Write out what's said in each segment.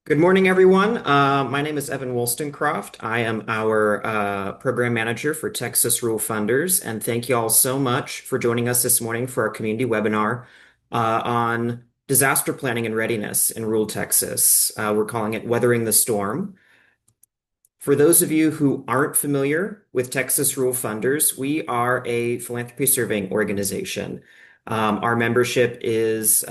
Good morning, everyone. My name is Evan Wollstonecroft. I am our program manager for Texas Rural Funders, and thank you all so much for joining us this morning for our community webinar on disaster planning and readiness in rural Texas. We're calling it Weathering the Storm. For those of you who aren't familiar with Texas Rural Funders, we are a philanthropy surveying organization. Our membership is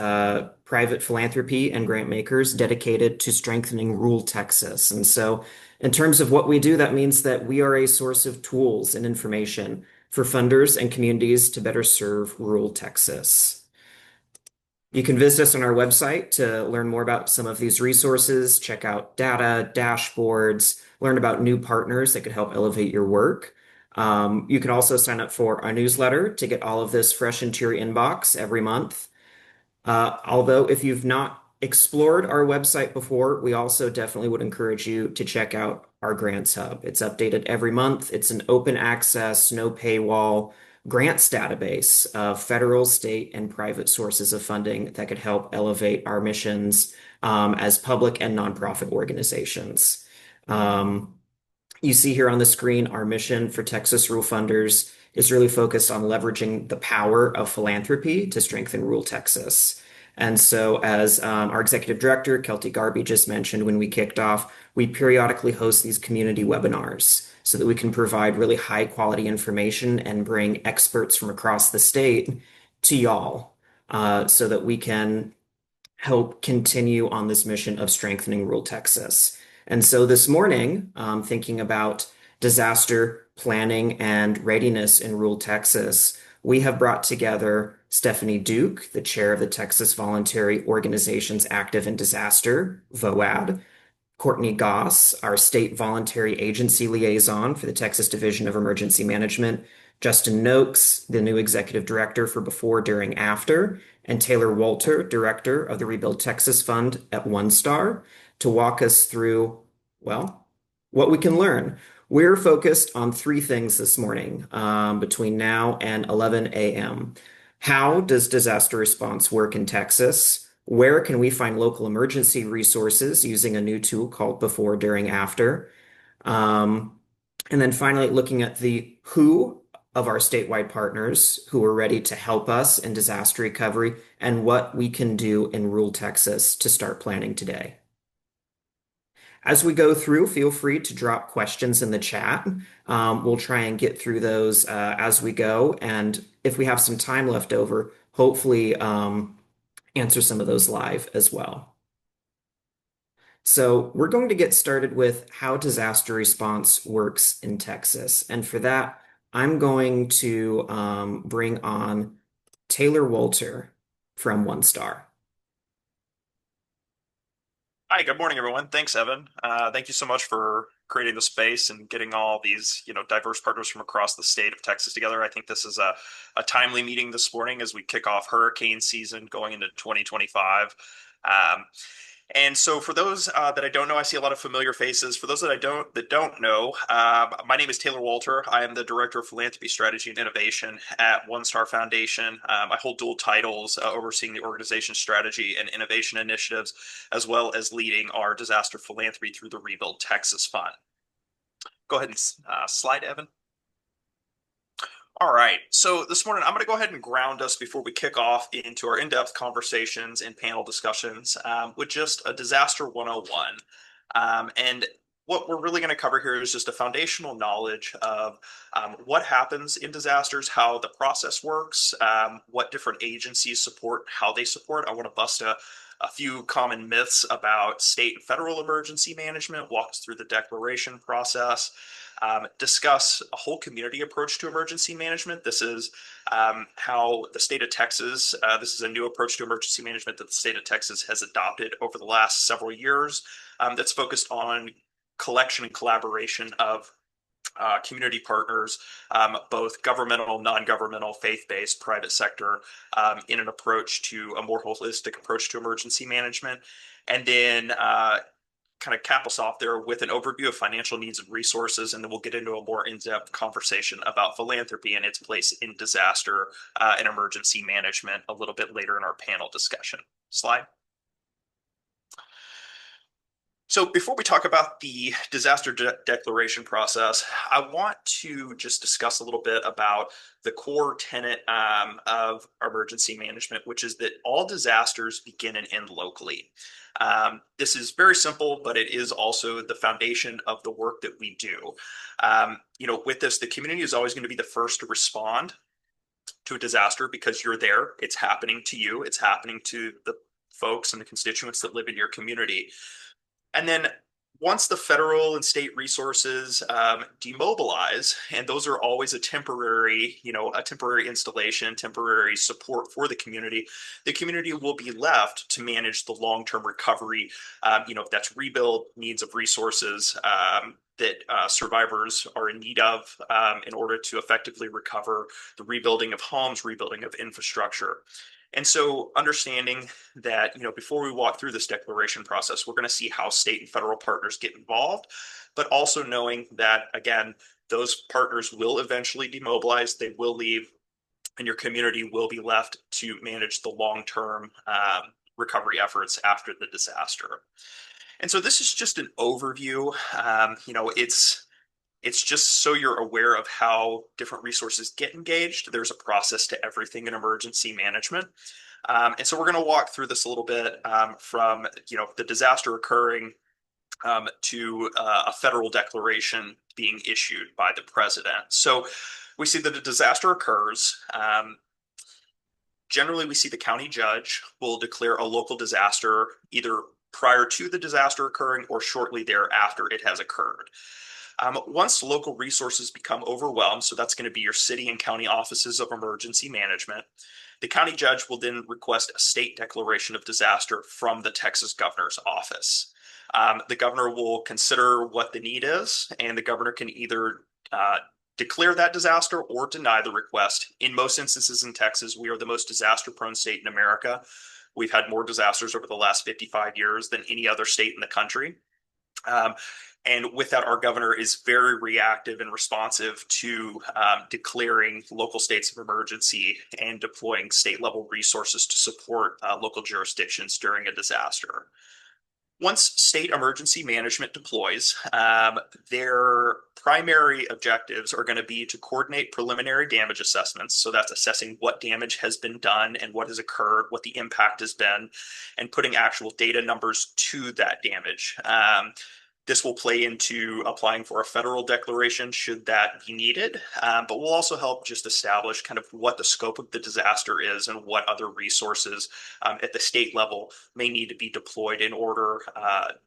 private philanthropy and grant makers dedicated to strengthening rural Texas. And so, in terms of what we do, that means that we are a source of tools and information for funders and communities to better serve rural Texas. You can visit us on our website to learn more about some of these resources, check out data, dashboards, learn about new partners that could help elevate your work. You can also sign up for our newsletter to get all of this fresh into your inbox every month. Although, if you've not explored our website before, we also definitely would encourage you to check out our Grants Hub. It's updated every month. It's an open access, no paywall grants database of federal, state, and private sources of funding that could help elevate our missions as public and nonprofit organizations. Um, you see here on the screen, our mission for Texas Rural Funders is really focused on leveraging the power of philanthropy to strengthen rural Texas. And so, as our executive director, Kelty Garby, just mentioned when we kicked off, we periodically host these community webinars so that we can provide really high quality information and bring experts from across the state to y'all so that we can help continue on this mission of strengthening rural Texas. And so this morning, thinking about disaster planning and readiness in rural Texas, we have brought together Stephanie Duke, the chair of the Texas Voluntary Organizations Active in Disaster, VOAD, Courtney Goss, our state voluntary agency liaison for the Texas Division of Emergency Management, Justin Noakes, the new executive director for Before, During, After, and Taylor Walter, director of the Rebuild Texas Fund at One Star, to walk us through, well, what we can learn. We're focused on three things this morning between now and 11 a.m. How does disaster response work in Texas? Where can we find local emergency resources using a new tool called Before, During, After? Um, and then finally, looking at the who of our statewide partners who are ready to help us in disaster recovery and what we can do in rural Texas to start planning today. As we go through, feel free to drop questions in the chat. We'll try and get through those as we go. And if we have some time left over, hopefully answer some of those live as well. So we're going to get started with how disaster response works in Texas. And for that, I'm going to bring on Taylor Walter from One Star. Hi, good morning, everyone. Thanks, Evan. Thank you so much for creating the space and getting all these, diverse partners from across the state of Texas together. I think this is a timely meeting this morning as we kick off hurricane season going into 2025. And so for those that I don't know, I see a lot of familiar faces. For those that don't know, my name is Taylor Walter. I am the Director of Philanthropy Strategy and Innovation at One Star Foundation. I hold dual titles, overseeing the organization's strategy and innovation initiatives, as well as leading our disaster philanthropy through the Rebuild Texas Fund. Go ahead and slide, Evan. All right. So this morning, I'm going to go ahead and ground us before we kick off into our in-depth conversations and panel discussions with just a disaster 101. And what we're really going to cover here is just a foundational knowledge of what happens in disasters, how the process works, what different agencies support, how they support. I want to bust a few common myths about state and federal emergency management, walk us through the declaration process, discuss a whole community approach to emergency management. This is how the state of Texas, this is a new approach to emergency management that the state of Texas has adopted over the last several years that's focused on collection and collaboration of community partners, both governmental, non-governmental, faith-based, private sector, in an approach to a more holistic approach to emergency management. And then kind of cap us off there with an overview of financial needs and resources, and then we'll get into a more in-depth conversation about philanthropy and its place in disaster and emergency management a little bit later in our panel discussion. Slide. So before we talk about the declaration process, I want to just discuss a little bit about the core tenet of emergency management, which is that all disasters begin and end locally. This is very simple, but it is also the foundation of the work that we do. With this, the community is always going to be the first to respond to a disaster because you're there. It's happening to you. It's happening to the folks and the constituents that live in your community. And then once the federal and state resources demobilize, and those are always a temporary installation, temporary support for the community will be left to manage the long-term recovery. That's rebuild needs of resources that survivors are in need of in order to effectively recover, the rebuilding of homes, rebuilding of infrastructure. And so understanding that, before we walk through this declaration process, we're going to see how state and federal partners get involved, but also knowing that, again, those partners will eventually demobilize, they will leave, and your community will be left to manage the long-term recovery efforts after the disaster. And so this is just an overview. It's just so you're aware of how different resources get engaged. There's a process to everything in emergency management. And so we're going to walk through this a little bit from the disaster occurring to a federal declaration being issued by the president. So we see that a disaster occurs. Generally, we see the county judge will declare a local disaster either prior to the disaster occurring or shortly thereafter it has occurred. Once local resources become overwhelmed, so that's going to be your city and county offices of emergency management, the county judge will then request a state declaration of disaster from the Texas governor's office. The governor will consider what the need is, and the governor can either declare that disaster or deny the request. In most instances in Texas, we are the most disaster-prone state in America. We've had more disasters over the last 55 years than any other state in the country. And with that, our governor is very reactive and responsive to declaring local states of emergency and deploying state level resources to support local jurisdictions during a disaster. Once state emergency management deploys, their primary objectives are going to be to coordinate preliminary damage assessments. So that's assessing what damage has been done and what has occurred, what the impact has been, and putting actual data numbers to that damage. This will play into applying for a federal declaration should that be needed, but will also help just establish kind of what the scope of the disaster is and what other resources at the state level may need to be deployed in order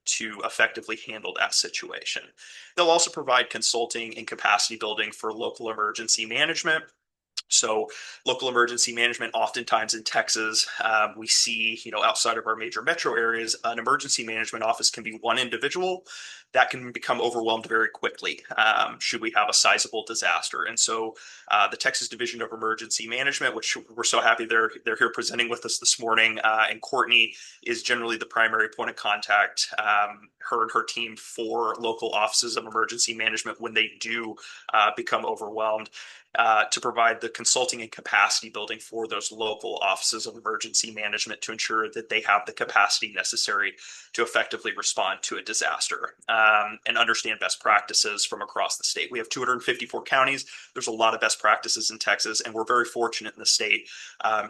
to effectively handle that situation. They'll also provide consulting and capacity building for local emergency management. So local emergency management, oftentimes in Texas, we see, outside of our major metro areas, an emergency management office can be one individual that can become overwhelmed very quickly should we have a sizable disaster. And so the Texas Division of Emergency Management, which we're so happy they're here presenting with us this morning, and Courtney is generally the primary point of contact, her and her team for local offices of emergency management when they do become overwhelmed. To provide the consulting and capacity building for those local offices of emergency management to ensure that they have the capacity necessary to effectively respond to a disaster and understand best practices from across the state. We have 254 counties. There's a lot of best practices in Texas, and we're very fortunate in the state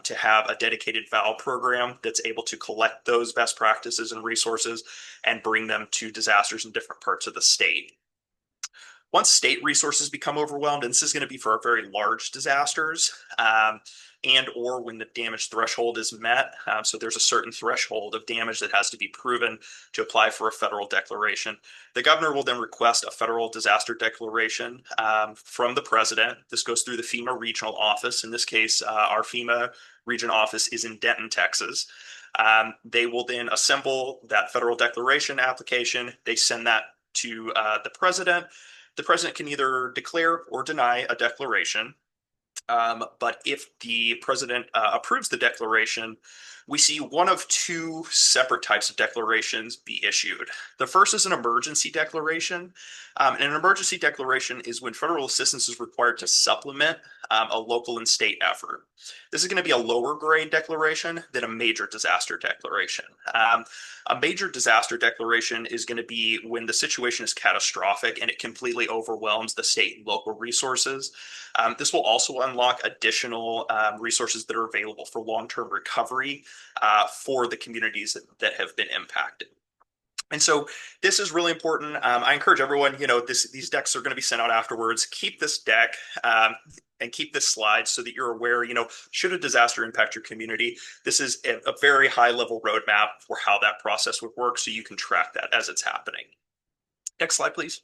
to have a dedicated VAL program that's able to collect those best practices and resources and bring them to disasters in different parts of the state. Once state resources become overwhelmed, and this is going to be for our very large disasters, and or when the damage threshold is met. So there's a certain threshold of damage that has to be proven to apply for a federal declaration. The governor will then request a federal disaster declaration from the president. This goes through the FEMA regional office. In this case, our FEMA region office is in Denton, Texas. They will then assemble that federal declaration application. They send that to the president. The president can either declare or deny a declaration. But if the president approves the declaration, we see one of two separate types of declarations be issued. The first is an emergency declaration. And an emergency declaration is when federal assistance is required to supplement a local and state effort. This is going to be a lower grade declaration than a major disaster declaration. A major disaster declaration is going to be when the situation is catastrophic and it completely overwhelms the state and local resources. This will also unlock additional resources that are available for long-term recovery for the communities that have been impacted. And so this is really important. I encourage everyone, these decks are going to be sent out afterwards. Keep this deck and keep this slide so that you're aware, should a disaster impact your community, this is a very high level roadmap for how that process would work so you can track that as it's happening. Next slide, please.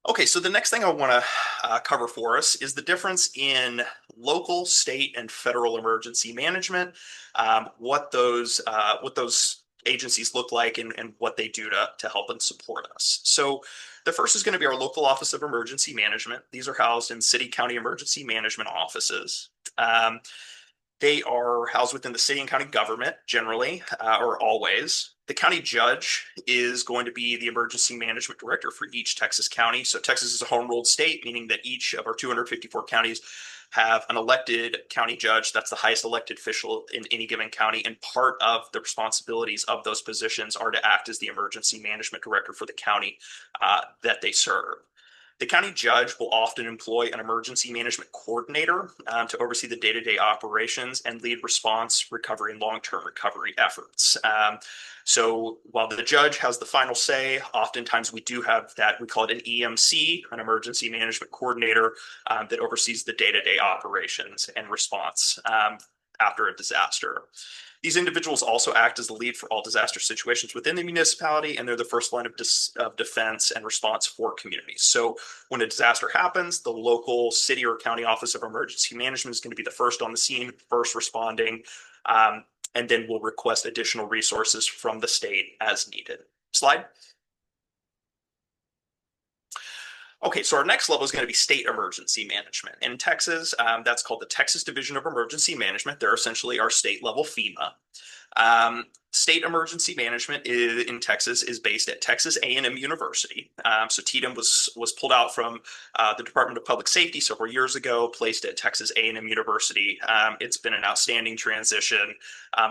Okay, so the next thing I want to cover for us is the difference in local, state, and federal emergency management, what those agencies look like and what they do to help and support us. So the first is going to be our local Office of Emergency Management. These are housed in city, county emergency management offices. They are housed within the city and county government generally, or always. The county judge is going to be the emergency management director for each Texas county. So Texas is a home ruled state, meaning that each of our 254 counties have an elected county judge. That's the highest elected official in any given county. And part of the responsibilities of those positions are to act as the emergency management director for the county that they serve. The county judge will often employ an emergency management coordinator to oversee the day-to-day operations and lead response, recovery, and long-term recovery efforts. So while the judge has the final say, oftentimes we do have that, we call it an EMC, an emergency management coordinator, that oversees the day-to-day operations and response after a disaster. These individuals also act as the lead for all disaster situations within the municipality, and they're the first line of defense and response for communities. So when a disaster happens, the local city or county office of emergency management is going to be the first on the scene, first responding, and then we'll request additional resources from the state as needed. Slide. Okay, so our next level is going to be state emergency management. In Texas, that's called the Texas Division of Emergency Management. They're essentially our state level FEMA. State emergency management in Texas is based at Texas A&M University. So TDM was pulled out from the Department of Public Safety several years ago, placed at Texas A&M University. It's been an outstanding transition,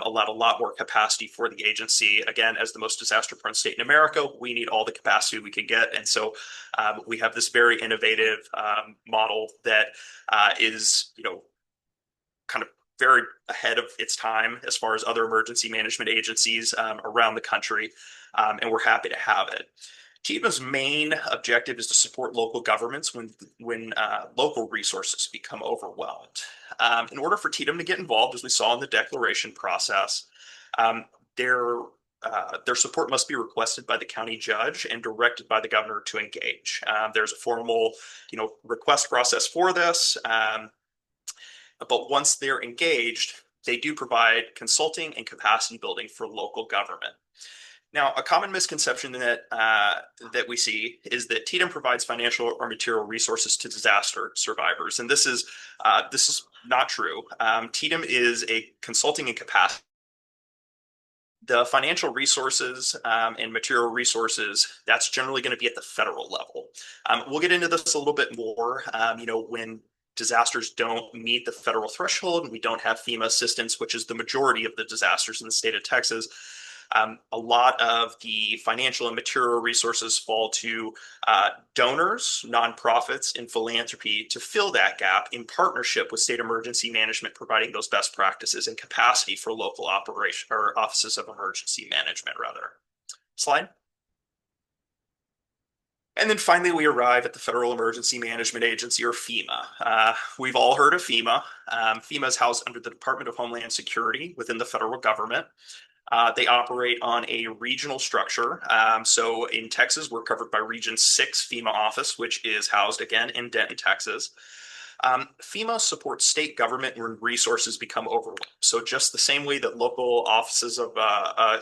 allowed a lot more capacity for the agency. Again, as the most disaster-prone state in America, we need all the capacity we can get, and so we have this very innovative model that is, kind of very ahead of its time as far as other emergency management agencies around the country, and we're happy to have it. TEMA's main objective is to support local governments when local resources become overwhelmed. In order for TEDM to get involved, as we saw in the declaration process, their support must be requested by the county judge and directed by the governor to engage. There's a formal, request process for this. But once they're engaged, they do provide consulting and capacity building for local government. Now, a common misconception that we see is that TDM provides financial or material resources to disaster survivors, and this is not true. TDM is a consulting and capacity. The financial resources and material resources, that's generally going to be at the federal level. We'll get into this a little bit more, when disasters don't meet the federal threshold and we don't have FEMA assistance, which is the majority of the disasters in the state of Texas. A lot of the financial and material resources fall to donors, nonprofits, and philanthropy to fill that gap in partnership with state emergency management, providing those best practices and capacity for local operation or offices of emergency management, rather. Slide. And then finally, we arrive at the Federal Emergency Management Agency, or FEMA. We've all heard of FEMA. FEMA is housed under the Department of Homeland Security within the federal government. They operate on a regional structure. So in Texas, we're covered by Region 6 FEMA office, which is housed again in Denton, Texas. FEMA supports state government when resources become overwhelmed. So just the same way that local offices of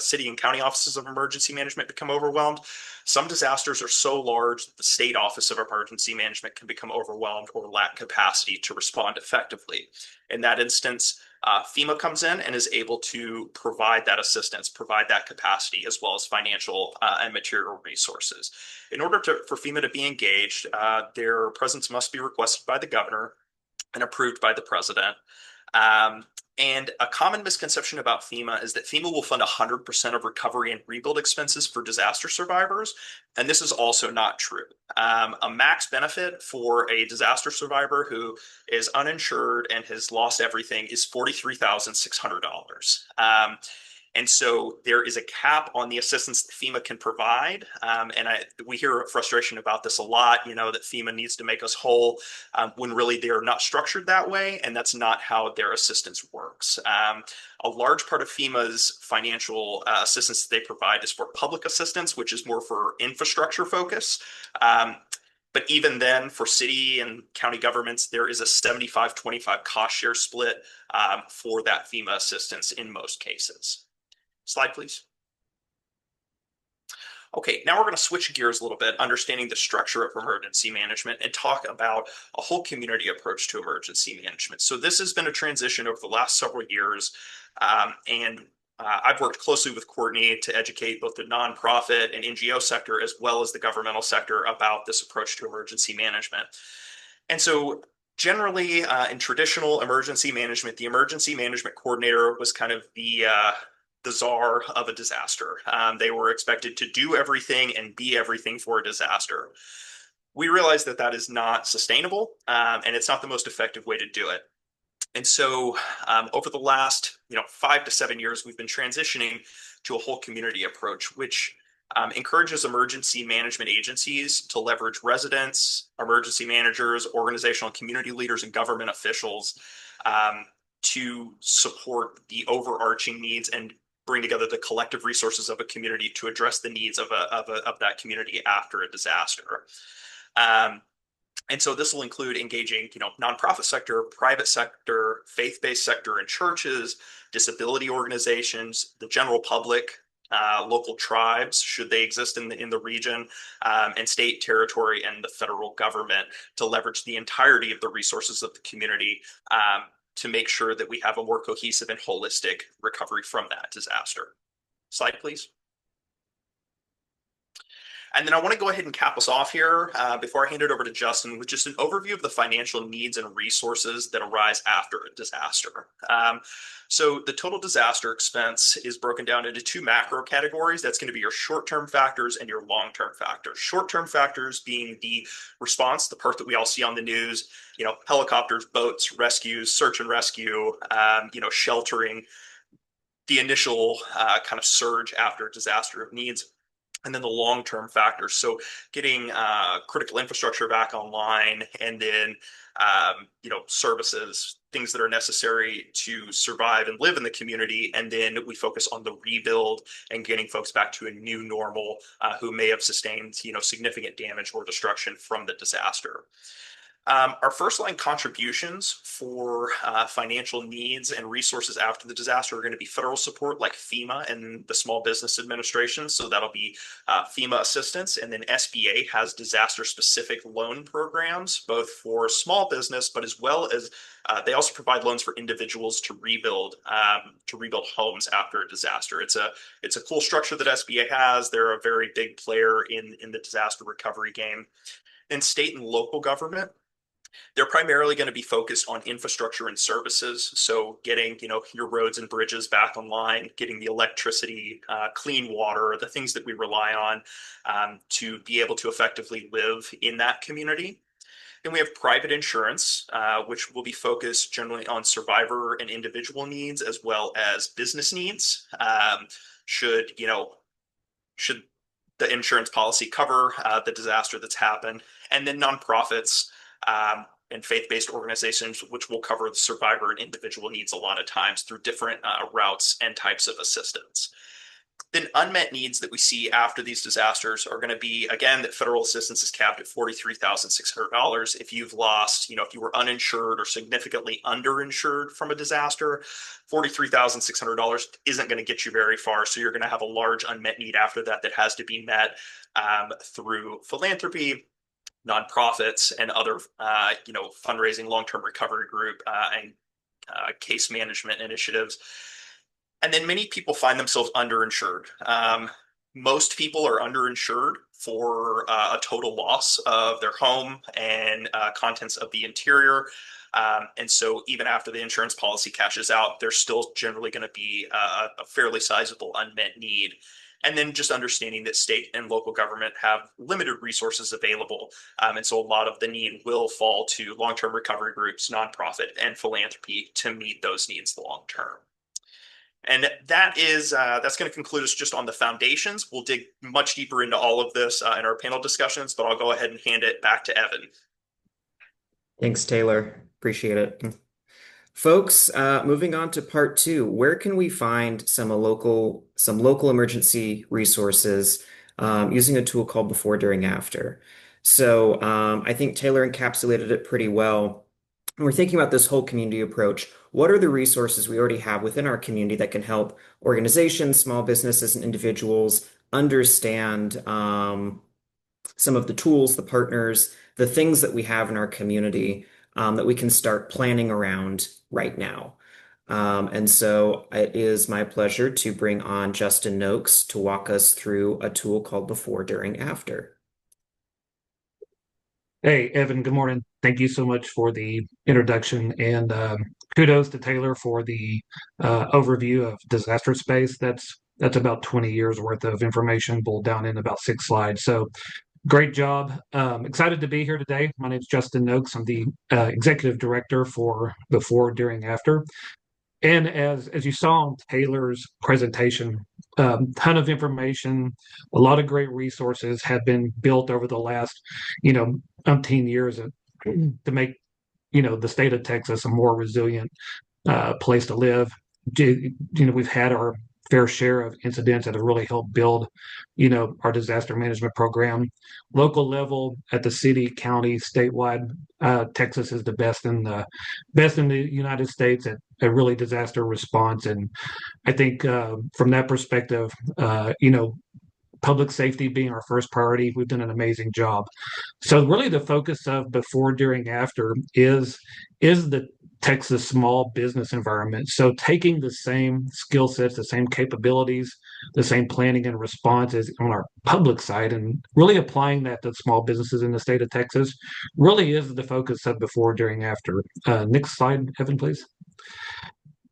city and county offices of emergency management become overwhelmed, some disasters are so large that the state office of emergency management can become overwhelmed or lack capacity to respond effectively. In that instance, FEMA comes in and is able to provide that assistance, provide that capacity, as well as financial and material resources. In order for FEMA to be engaged, their presence must be requested by the governor and approved by the president. Um, and a common misconception about FEMA is that FEMA will fund 100% of recovery and rebuild expenses for disaster survivors. And this is also not true. A max benefit for a disaster survivor who is uninsured and has lost everything is $43,600. And so there is a cap on the assistance that FEMA can provide. We hear frustration about this a lot, that FEMA needs to make us whole when really they're not structured that way. And that's not how their assistance works. A large part of FEMA's financial assistance that they provide is for public assistance, which is more for infrastructure focus. Um, but even then, for city and county governments, there is a 75-25 cost share split for that FEMA assistance in most cases. Slide, please. Okay, now we're going to switch gears a little bit, understanding the structure of emergency management and talk about a whole community approach to emergency management. So this has been a transition over the last several years, I've worked closely with Courtney to educate both the nonprofit and NGO sector as well as the governmental sector about this approach to emergency management. And so generally, in traditional emergency management, the emergency management coordinator was kind of the czar of a disaster. They were expected to do everything and be everything for a disaster. We realize that that is not sustainable, and it's not the most effective way to do it. And so, over the last 5 to 7 years, we've been transitioning to a whole community approach, which encourages emergency management agencies to leverage residents, emergency managers, organizational and community leaders, and government officials to support the overarching needs and bring together the collective resources of a community to address the needs of that community after a disaster. And so this will include engaging, nonprofit sector, private sector, faith-based sector, and churches, disability organizations, the general public, local tribes, should they exist in the region, and state, territory, and the federal government to leverage the entirety of the resources of the community to make sure that we have a more cohesive and holistic recovery from that disaster. Slide, please. And then I want to go ahead and cap us off here before I hand it over to Justin with just an overview of the financial needs and resources that arise after a disaster. So the total disaster expense is broken down into two macro categories. That's going to be your short-term factors and your long-term factors. Short-term factors being the response, the part that we all see on the news, helicopters, boats, rescues, search and rescue, sheltering, the initial kind of surge after a disaster of needs. And then the long-term factors. So getting critical infrastructure back online, and then services, things that are necessary to survive and live in the community. And then we focus on the rebuild and getting folks back to a new normal who may have sustained significant damage or destruction from the disaster. Our first line contributions for financial needs and resources after the disaster are going to be federal support like FEMA and the Small Business Administration. So that'll be FEMA assistance. And then SBA has disaster specific loan programs, both for small business, but as well as they also provide loans for individuals to rebuild homes after a disaster. It's a cool structure that SBA has. They're a very big player in the disaster recovery game. In state and local government, they're primarily going to be focused on infrastructure and services. So getting, your roads and bridges back online, getting the electricity, clean water, the things that we rely on to be able to effectively live in that community. Then we have private insurance, which will be focused generally on survivor and individual needs as well as business needs. Should the insurance policy cover the disaster that's happened? And then nonprofits and faith-based organizations, which will cover the survivor and individual needs a lot of times through different routes and types of assistance. Then unmet needs that we see after these disasters are going to be, again, that federal assistance is capped at $43,600. If you've lost, if you were uninsured or significantly underinsured from a disaster, $43,600 isn't going to get you very far. So you're going to have a large unmet need after that that has to be met through philanthropy, nonprofits, and other, fundraising, long-term recovery group, and case management initiatives. And then many people find themselves underinsured. Most people are underinsured for a total loss of their home and contents of the interior. And so even after the insurance policy cashes out, there's still generally going to be a fairly sizable unmet need. And then just understanding that state and local government have limited resources available. And so a lot of the need will fall to long-term recovery groups, nonprofit, and philanthropy to meet those needs long term. And that's going to conclude us just on the foundations. We'll dig much deeper into all of this in our panel discussions, but I'll go ahead and hand it back to Evan. Thanks, Taylor. Appreciate it. Folks, moving on to part two, where can we find some local emergency resources using a tool called Before, During, After? So I think Taylor encapsulated it pretty well. When we're thinking about this whole community approach, what are the resources we already have within our community that can help organizations, small businesses, and individuals understand some of the tools, the partners, the things that we have in our community that we can start planning around right now. And so it is my pleasure to bring on Justin Noakes to walk us through a tool called Before, During, After. Hey, Evan, good morning. Thank you so much for the introduction, and kudos to Taylor for the overview of disaster space. That's about 20 years worth of information boiled down in about 6 slides. So great job. Excited to be here today. My name is Justin Noakes. I'm the executive director for Before, During, After. And as you saw on Taylor's presentation, ton of information, a lot of great resources have been built over the last, umpteen years to make, the state of Texas a more resilient place to live. We've had our fair share of incidents that have really helped build, our disaster management program. Local level at the city, county, statewide, Texas is the best in the United States at really disaster response. And I think from that perspective, public safety being our first priority, we've done an amazing job. So really the focus of Before, During, After is the Texas small business environment. So taking the same skill sets, the same capabilities, the same planning and response as on our public side, and really applying that to small businesses in the state of Texas really is the focus of Before, During, After. Next slide, Evan, please.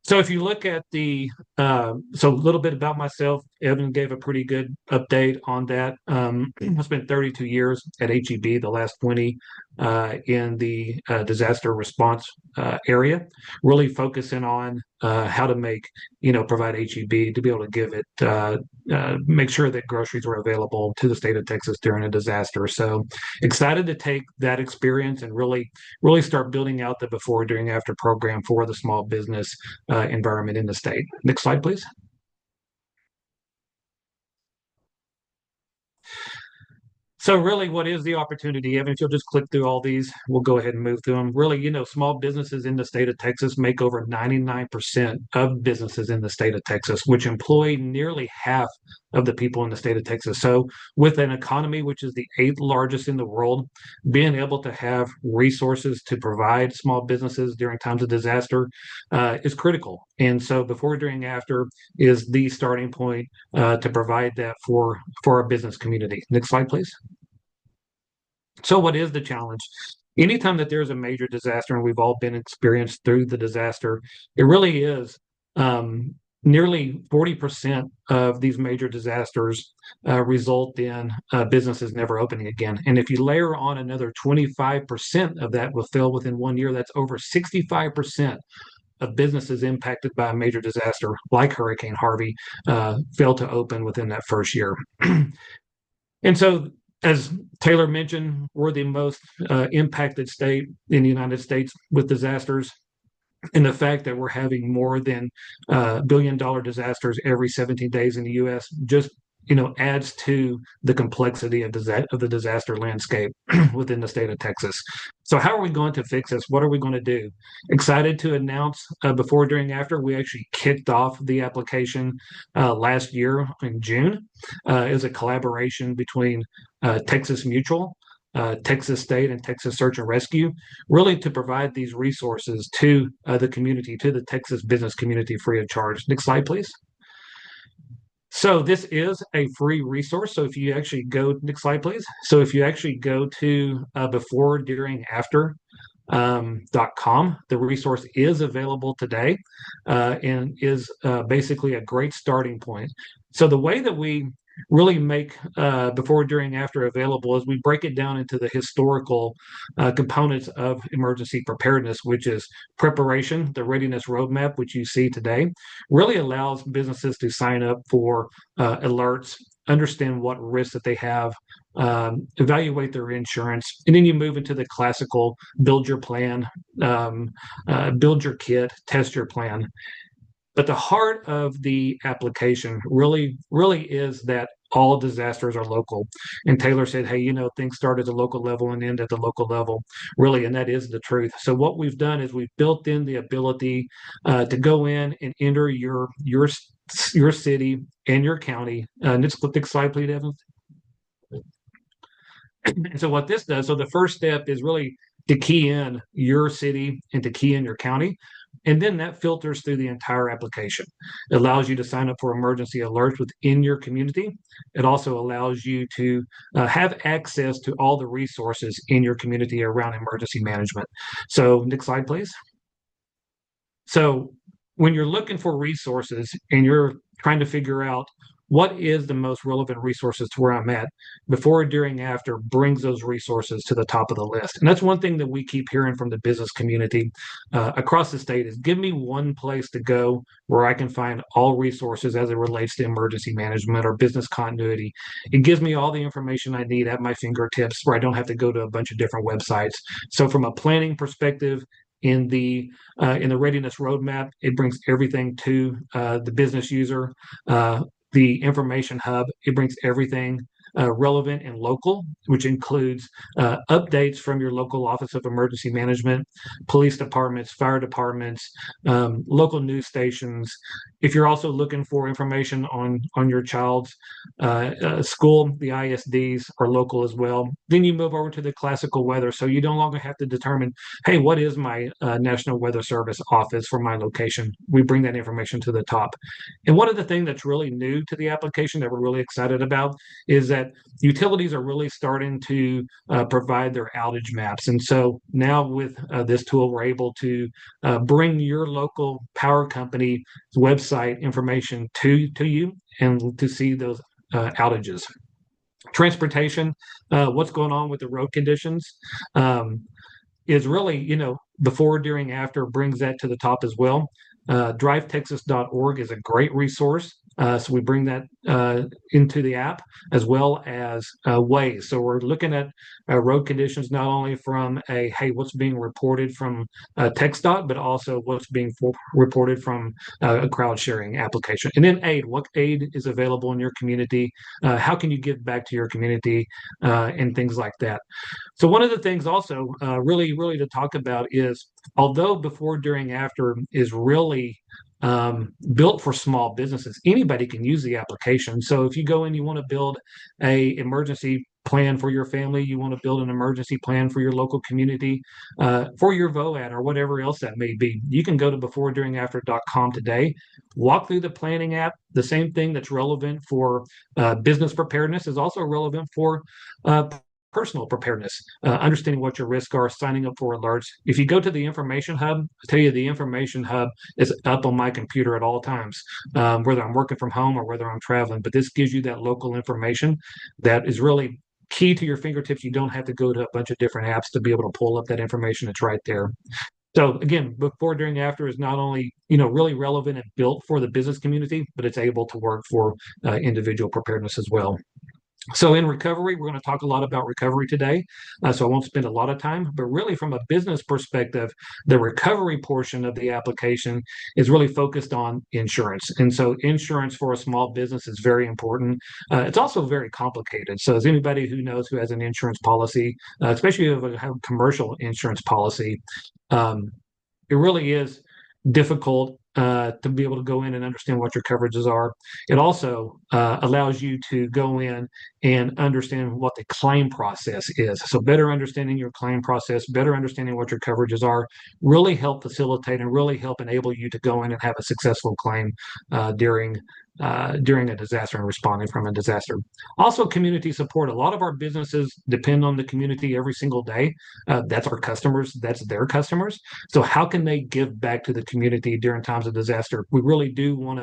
So if you look at so a little bit about myself, Evan gave a pretty good update on that. I spent 32 years at HEB, the last 20 in the disaster response area, really focusing on how to provide HEB to be able to give it, make sure that groceries are available to the state of Texas during a disaster. So excited to take that experience and really start building out the Before, During, After program for the small business environment in the state. Next slide, please. So really, what is the opportunity? Evan, if you'll just click through all these, we'll go ahead and move through them. Really, small businesses in the state of Texas make over 99% of businesses in the state of Texas, which employ nearly half of the people in the state of Texas. So with an economy which is the 8th largest in the world, being able to have resources to provide small businesses during times of disaster is critical. And so Before, During, After is the starting point to provide that for our business community. Next slide, please. So what is the challenge? Anytime that there's a major disaster, and we've all been experienced through the disaster, it really is nearly 40% of these major disasters result in businesses never opening again. And if you layer on another 25% of that will fail within 1 year, that's over 65% of businesses impacted by a major disaster like Hurricane Harvey fail to open within that first year. And so, as Taylor mentioned, we're the most impacted state in the United States with disasters. And the fact that we're having more than billion-dollar disasters every 17 days in the U.S. just adds to the complexity of the disaster landscape within the state of Texas. So how are we going to fix this? What are we going to do? Excited to announce Before, During, After. We actually kicked off the application last year in June. It was a collaboration between Texas Mutual, Texas State and Texas Search and Rescue, really to provide these resources to the community, to the Texas business community free of charge. Next slide, please. So this is a free resource. So if you actually go, next slide, please. So if you actually go to before, during, after .com. The resource is available today and is basically a great starting point. So the way that we really make before, during, after available is we break it down into the historical components of emergency preparedness, which is preparation, the readiness roadmap, which you see today, really allows businesses to sign up for alerts, understand what risks that they have, evaluate their insurance, and then you move into the classical build your plan, build your kit, test your plan. But the heart of the application really is that all disasters are local. And Taylor said, hey, things start at the local level and end at the local level, really, and that is the truth. So what we've done is we've built in the ability to go in and enter your city and your county. Next slide, please, Evan. And so what this does, so the first step is really to key in your city and to key in your county. And then that filters through the entire application. It allows you to sign up for emergency alerts within your community. It also allows you to have access to all the resources in your community around emergency management. So next slide, please. So when you're looking for resources and you're trying to figure out what is the most relevant resources to where I'm at, before, during, after brings those resources to the top of the list. And that's one thing that we keep hearing from the business community across the state is give me one place to go where I can find all resources as it relates to emergency management or business continuity. It gives me all the information I need at my fingertips where I don't have to go to a bunch of different websites. So from a planning perspective, in the readiness roadmap, it brings everything to the business user. The information hub, it brings everything relevant and local, which includes updates from your local Office of Emergency Management, police departments, fire departments, local news stations. If you're also looking for information on your child's school, the ISDs are local as well. Then you move over to the classical weather. So you no longer have to determine, hey, what is my National Weather Service office for my location? We bring that information to the top. And one of the things that's really new to the application that we're really excited about is that utilities are really starting to provide their outage maps. And so now with this tool, we're able to bring your local power company website information to you and to see those outages. Transportation, what's going on with the road conditions is really, before, during, after brings that to the top as well. DriveTexas.org is a great resource. So we bring that into the app as well as Waze. So we're looking at road conditions not only from hey, what's being reported from TxDOT, but also what's being reported from a crowd sharing application. And then aid, what aid is available in your community? How can you give back to your community and things like that? So one of the things also really to talk about is, although before, during, after is really built for small businesses, anybody can use the application. So if you go in, you want to build a emergency plan for your family, you want to build an emergency plan for your local community, for your VOAD or whatever else that may be, you can go to before, during, after.com today, walk through the planning app. The same thing that's relevant for business preparedness is also relevant for personal preparedness, understanding what your risks are, signing up for alerts. If you go to the information hub, I tell you, the information hub is up on my computer at all times, whether I'm working from home or whether I'm traveling. But this gives you that local information that is really key to your fingertips. You don't have to go to a bunch of different apps to be able to pull up that information. It's right there. So again, before, during, after is not only really relevant and built for the business community, but it's able to work for individual preparedness as well. So in recovery, we're going to talk a lot about recovery today, so I won't spend a lot of time, but really from a business perspective, the recovery portion of the application is really focused on insurance. And so insurance for a small business is very important. It's also very complicated. So as anybody who knows who has an insurance policy, especially if you have a commercial insurance policy, it really is difficult to be able to go in and understand what your coverages are. It also allows you to go in and understand what the claim process is. So better understanding your claim process, better understanding what your coverages are, really help facilitate and really help enable you to go in and have a successful claim during a disaster and responding from a disaster. Also, community support. A lot of our businesses depend on the community every single day. That's our customers. That's their customers. So how can they give back to the community during times of disaster? We really want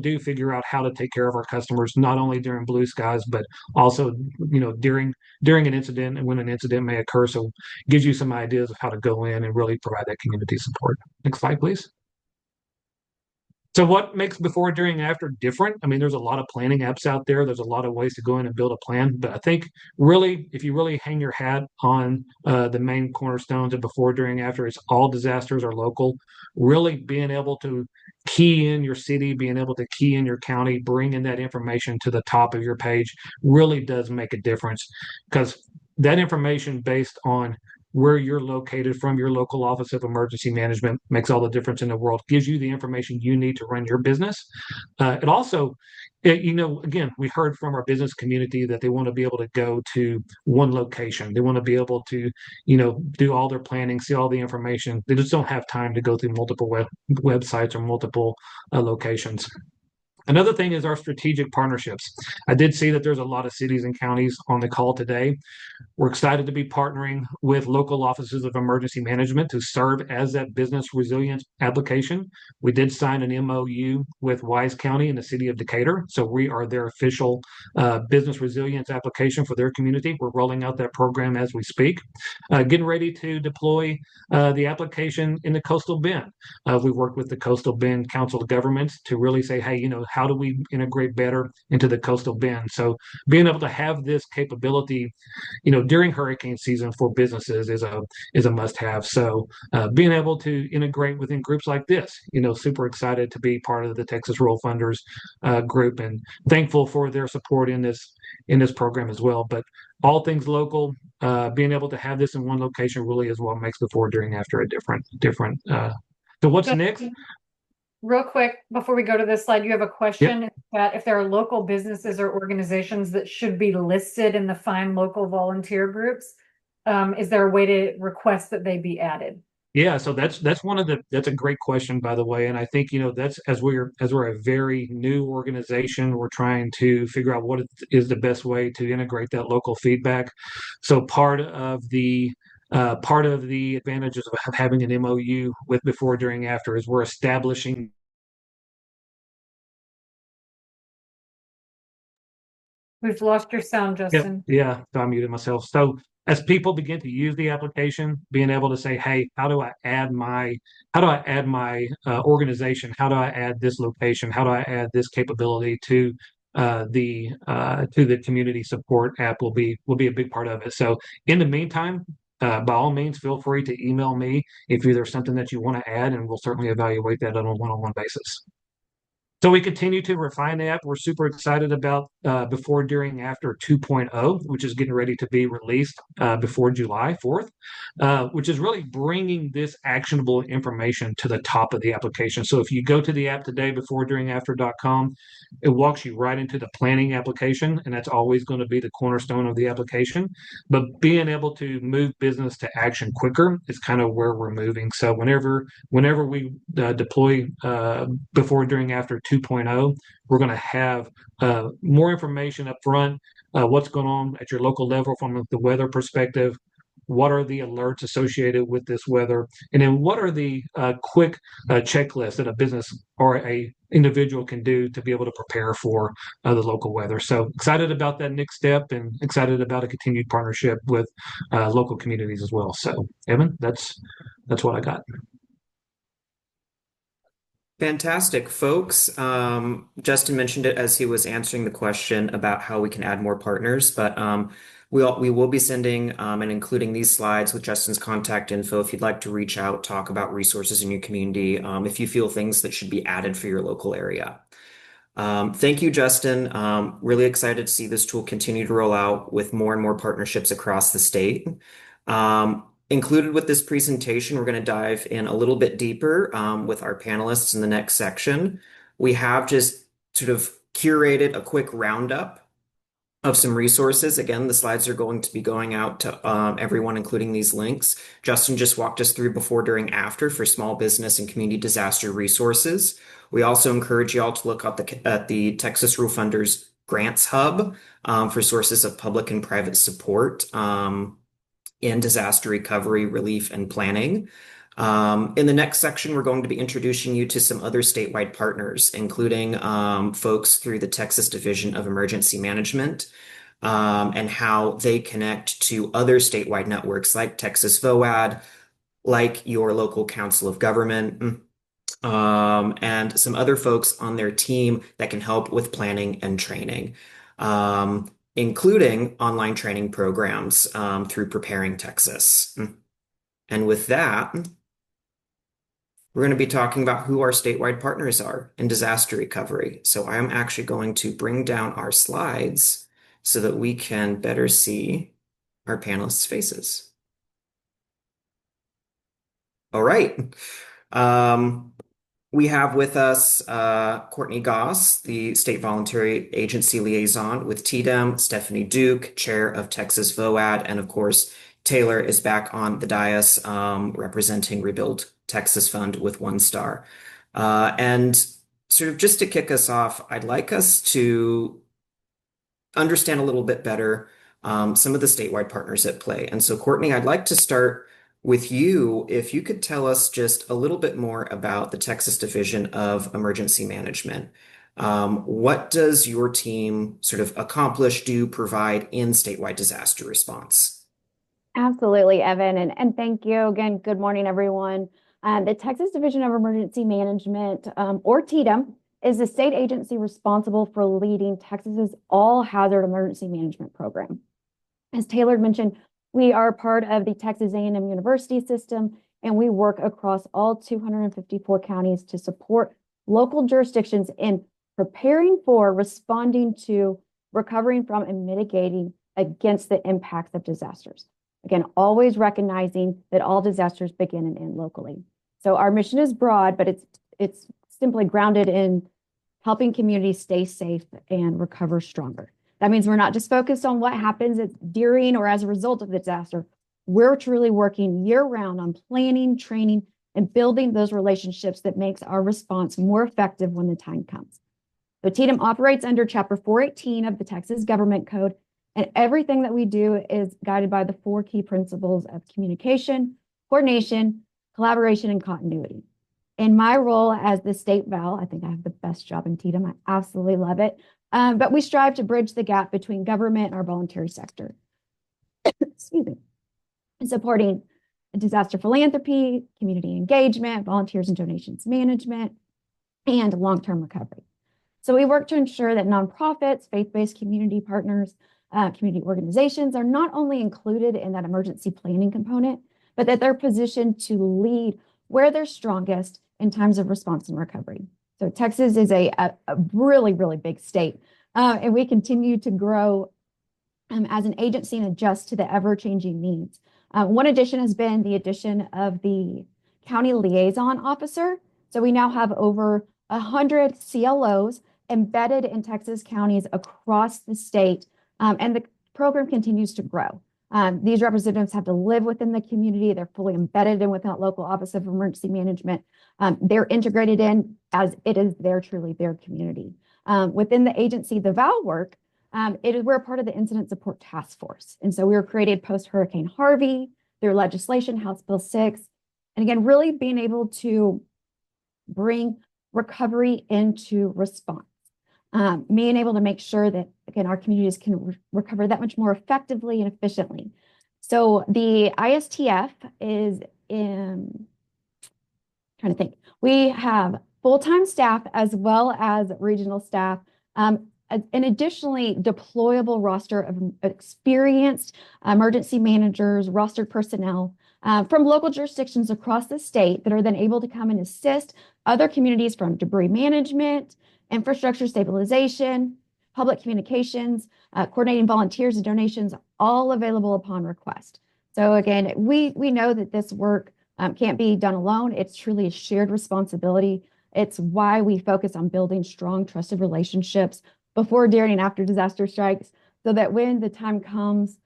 to figure out how to take care of our customers, not only during blue skies, but also, during an incident and when an incident may occur. So it gives you some ideas of how to go in and really provide that community support. Next slide, please. So what makes before, during, after different? I mean, there's a lot of planning apps out there. There's a lot of ways to go in and build a plan. But I think really, if you really hang your hat on the main cornerstones of before, during, after, it's all disasters are local. Really being able to key in your city, being able to key in your county, bringing that information to the top of your page really does make a difference, because that information based on where you're located from your local office of emergency management makes all the difference in the world, gives you the information you need to run your business. It also, again, we heard from our business community that they want to be able to go to one location. They want to be able to, do all their planning, see all the information. They just don't have time to go through multiple websites or multiple locations. Another thing is our strategic partnerships. I did see that there's a lot of cities and counties on the call today. We're excited to be partnering with local offices of emergency management to serve as that business resilience application. We did sign an MOU with Wise County in the city of Decatur. So we are their official business resilience application for their community. We're rolling out that program as we speak. Getting ready to deploy the application in the Coastal Bend. We worked with the Coastal Bend Council of Governments to really say, hey, how do we integrate better into the Coastal Bend? So being able to have this capability during hurricane season for businesses is a must have. So being able to integrate within groups like this, super excited to be part of the Texas Rural Funders group, and thankful for their support in this program as well. But all things local, being able to have this in one location really is what makes before, during, after a different. So what's next? Real quick, before we go to this slide, you have a question. Yep. That if there are local businesses or organizations that should be listed in the Find Local Volunteer groups, is there a way to request that they be added? Yeah, so that's that's a great question, by the way, and I think that's as we're a very new organization, we're trying to figure out what is the best way to integrate that local feedback. So part of the advantages of having an MOU with before, during, after is we're establishing. We've lost your sound, Justin. Yeah, so I muted myself. So as people begin to use the application, being able to say, hey, how do I add my organization? How do I add this location? How do I add this capability to the community support app will be a big part of it. So in the meantime, by all means, feel free to email me if there's something that you want to add, and we'll certainly evaluate that on a one-on-one basis. So we continue to refine the app. We're super excited about before, during, after 2.0, which is getting ready to be released before July 4th, which is really bringing this actionable information to the top of the application. So if you go to the app today, before, during, after.com, it walks you right into the planning application, and that's always going to be the cornerstone of the application. But being able to move business to action quicker is kind of where we're moving. So whenever we deploy before, during, after 2.0, we're going to have more information up front, what's going on at your local level from the weather perspective, what are the alerts associated with this weather, and then what are the quick checklists that a business or a individual can do to be able to prepare for the local weather. So excited about that next step, and excited about a continued partnership with local communities as well. So Evan, that's what I got. Fantastic, folks. Justin mentioned it as he was answering the question about how we can add more partners, but we will be sending and including these slides with Justin's contact info if you'd like to reach out, talk about resources in your community, if you feel things that should be added for your local area. Thank you, Justin. Really excited to see this tool continue to roll out with more and more partnerships across the state. Included with this presentation, we're going to dive in a little bit deeper with our panelists in the next section. We have just sort of curated a quick roundup of some resources. Again, the slides are going to be going out to everyone, including these links. Justin just walked us through before, during, after for small business and community disaster resources. We also encourage you all to look up at the Texas Rule Funders Grants Hub for sources of public and private support in disaster recovery, relief, and planning. In the next section, we're going to be introducing you to some other statewide partners, including folks through the Texas Division of Emergency Management, and how they connect to other statewide networks like Texas VOAD, like your local council of government, and some other folks on their team that can help with planning and training, including online training programs through Preparing Texas. And with that, we're going to be talking about who our statewide partners are in disaster recovery. So I am actually going to bring down our slides so that we can better see our panelists' faces. All right. We have with us Courtney Goss, the State Voluntary Agency Liaison with TDEM, Stephanie Duke, Chair of Texas VOAD, and of course, Taylor is back on the dais representing Rebuild Texas Fund with 1 star. And sort of just to kick us off, I'd like us to understand a little bit better some of the statewide partners at play. And so, Courtney, I'd like to start with you. If you could tell us just a little bit more about the Texas Division of Emergency Management. What does your team sort of accomplish, do, provide in statewide disaster response? Absolutely, Evan, and thank you again. Good morning, everyone. The Texas Division of Emergency Management, or TDEM, is the state agency responsible for leading Texas's all-hazard emergency management program. As Taylor mentioned, we are part of the Texas A&M University system, and we work across all 254 counties to support local jurisdictions in preparing for, responding to, recovering from, and mitigating against the impacts of disasters. Again, always recognizing that all disasters begin and end locally. So our mission is broad, but it's simply grounded in helping communities stay safe and recover stronger. That means we're not just focused on what happens during or as a result of the disaster. We're truly working year-round on planning, training, and building those relationships that makes our response more effective when the time comes. So TDEM operates under Chapter 418 of the Texas Government Code, and everything that we do is guided by the 4 key principles of communication, coordination, collaboration, and continuity. In my role as the state val, I think I have the best job in TDEM. I absolutely love it. But we strive to bridge the gap between government and our voluntary sector. Excuse me. Supporting disaster philanthropy, community engagement, volunteers and donations management, and long-term recovery. So we work to ensure that nonprofits, faith-based community partners, community organizations are not only included in that emergency planning component, but that they're positioned to lead where they're strongest in times of response and recovery. So Texas is a really, really big state, and we continue to grow as an agency and adjust to the ever-changing needs. One addition has been the addition of the county liaison officer. So we now have over 100 CLOs embedded in Texas counties across the state, and the program continues to grow. These representatives have to live within the community. They're fully embedded in within that local Office of Emergency Management. They're integrated in as it is truly their community. Within the agency, the VAL work, we're a part of the Incident Support Task Force. And so we were created post-Hurricane Harvey through legislation, House Bill 6. And again, really being able to bring recovery into response. Being able to make sure that, again, our communities can recover that much more effectively and efficiently. So the ISTF is trying to think. We have full-time staff as well as regional staff, and additionally deployable roster of experienced emergency managers, rostered personnel from local jurisdictions across the state that are then able to come and assist other communities from debris management, infrastructure stabilization, public communications, coordinating volunteers and donations, all available upon request. So again, we know that this work can't be done alone. It's truly a shared responsibility. It's why we focus on building strong, trusted relationships before, during, and after disaster strikes, so that when the time comes,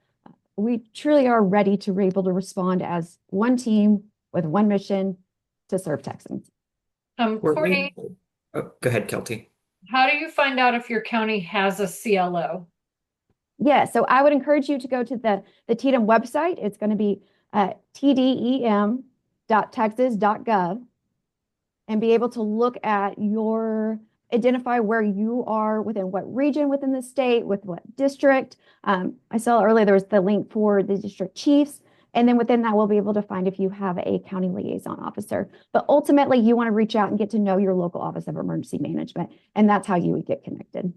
we truly are ready to be able to respond as one team with one mission to serve Texans. Courtney, Oh, go ahead, Kelty. how do you find out if your county has a CLO? Yeah, so I would encourage you to go to the TDEM website. It's going to be tdem.texas.gov and be able to look at identify where you are within what region within the state, with what district. I saw earlier there was the link for the district chiefs. And then within that, we'll be able to find if you have a county liaison officer. But ultimately, you want to reach out and get to know your local Office of Emergency Management. And that's how you would get connected.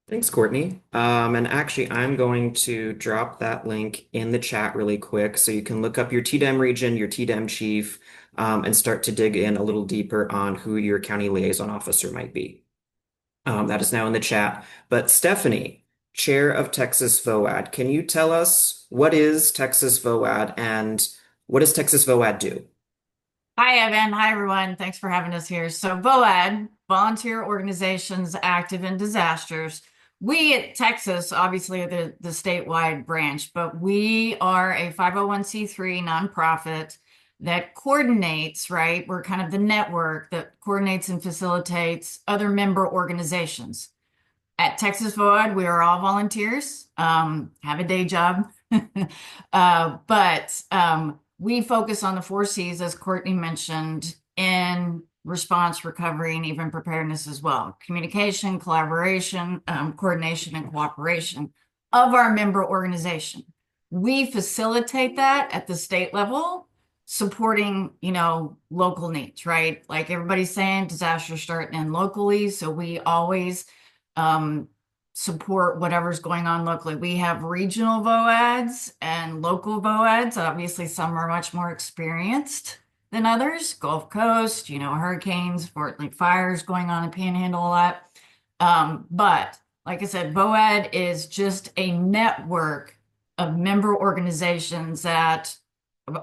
Thanks, Courtney. And actually, I'm going to drop that link in the chat really quick so you can look up your TDEM region, your TDEM chief, and start to dig in a little deeper on who your county liaison officer might be. That is now in the chat. But Stephanie, Chair of Texas VOAD, can you tell us what is Texas VOAD and what does Texas VOAD do? Hi, Evan. Hi, everyone. Thanks for having us here. So VOAD, Volunteer Organizations Active in Disasters. We at Texas, obviously, are the statewide branch, but we are a 501c3 nonprofit that coordinates, right? We're kind of the network that coordinates and facilitates other member organizations. At Texas VOAD, we are all volunteers, have a day job, but we focus on the 4 C's, as Courtney mentioned, in response, recovery, and even preparedness as well. Communication, collaboration, coordination, and cooperation of our member organization. We facilitate that at the state level, supporting, local needs, right? Like everybody's saying, disasters start and end locally. So we always support whatever's going on locally. We have regional VOADs and local VOADs. Obviously, some are much more experienced than others. Gulf Coast, hurricanes, fires going on in Panhandle a lot. But like I said, VOAD is just a network of member organizations that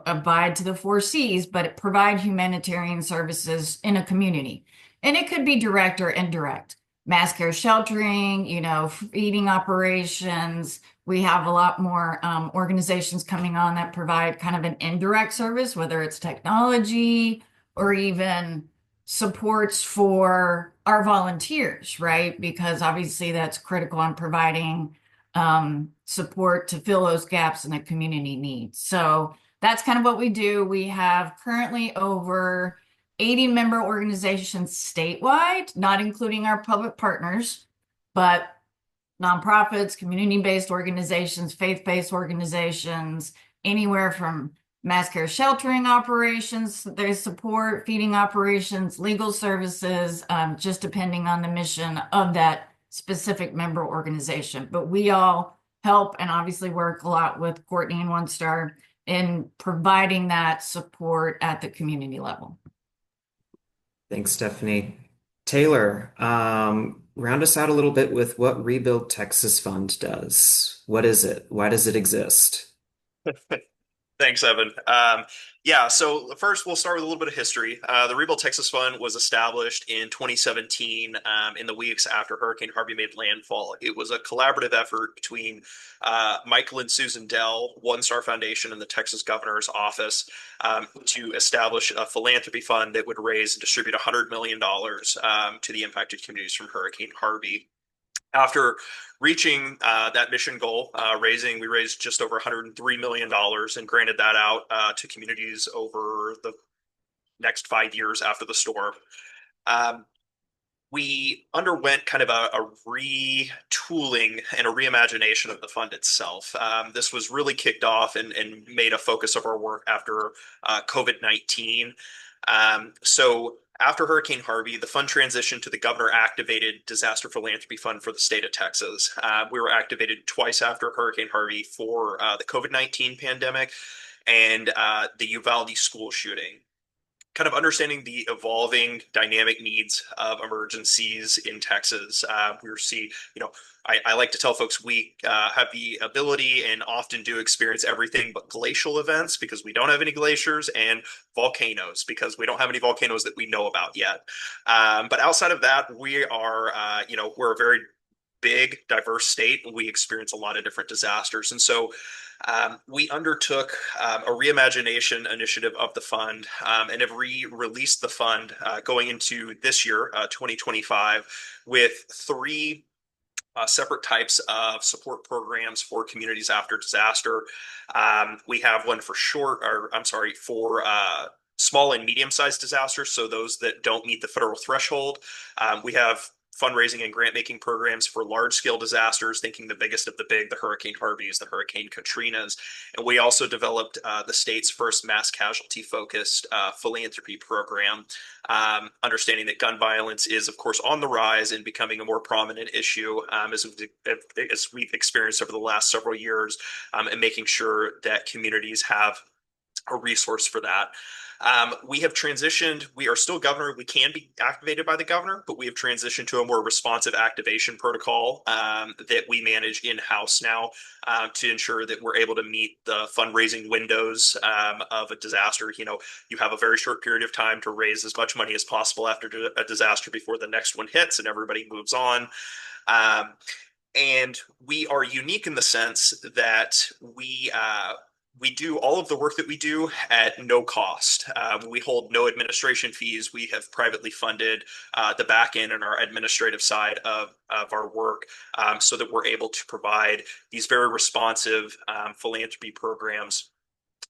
abide to the 4 C's, but provide humanitarian services in a community. And it could be direct or indirect. Mass care sheltering, feeding operations. We have a lot more organizations coming on that provide kind of an indirect service, whether it's technology or even supports for our volunteers, right? Because obviously that's critical on providing support to fill those gaps in the community needs. So that's kind of what we do. We have currently over 80 member organizations statewide, not including our public partners, but nonprofits, community-based organizations, faith-based organizations, anywhere from mass care sheltering operations they support, feeding operations, legal services, just depending on the mission of that specific member organization. But we all help and obviously work a lot with Courtney and One Star in providing that support at the community level. Thanks, Stephanie. Taylor, round us out a little bit with what Rebuild Texas Fund does. What is it? Why does it exist? Thanks, Evan. So first we'll start with a little bit of history. The Rebuild Texas Fund was established in 2017 in the weeks after Hurricane Harvey made landfall. It was a collaborative effort between Michael and Susan Dell, One Star Foundation, and the Texas Governor's Office to establish a philanthropy fund that would raise and distribute $100 million to the impacted communities from Hurricane Harvey. After reaching that mission goal, we raised just over $103 million and granted that out to communities over the next 5 years after the storm. We underwent kind of a retooling and a reimagination of the fund itself. This was really kicked off and made a focus of our work after COVID-19. So after Hurricane Harvey, the fund transitioned to the governor-activated Disaster Philanthropy Fund for the state of Texas. We were activated twice after Hurricane Harvey for the COVID-19 pandemic and the Uvalde school shooting. kind of understanding the evolving dynamic needs of emergencies in Texas. We see, I like to tell folks we have the ability and often do experience everything but glacial events because we don't have any glaciers, and volcanoes because we don't have any volcanoes that we know about yet. But outside of that, we are, we're a very big, diverse state, and we experience a lot of different disasters. And so we undertook a reimagination initiative of the fund and have released the fund going into this year, 2025, with three separate types of support programs for communities after disaster. We have one for for small and medium-sized disasters, so those that don't meet the federal threshold. We have fundraising and grant-making programs for large-scale disasters, thinking the biggest of the big, the Hurricane Harveys, the Hurricane Katrinas. And we also developed the state's first mass casualty-focused philanthropy program, understanding that gun violence is, of course, on the rise and becoming a more prominent issue as we've experienced over the last several years, and making sure that communities have a resource for that. We have transitioned. We are still governor. We can be activated by the governor, but we have transitioned to a more responsive activation protocol that we manage in-house now to ensure that we're able to meet the fundraising windows of a disaster. You have a very short period of time to raise as much money as possible after a disaster before the next one hits and everybody moves on. And we are unique in the sense that we do all of the work that we do at no cost. We hold no administration fees. We have privately funded the back end and our administrative side of our work so that we're able to provide these very responsive philanthropy programs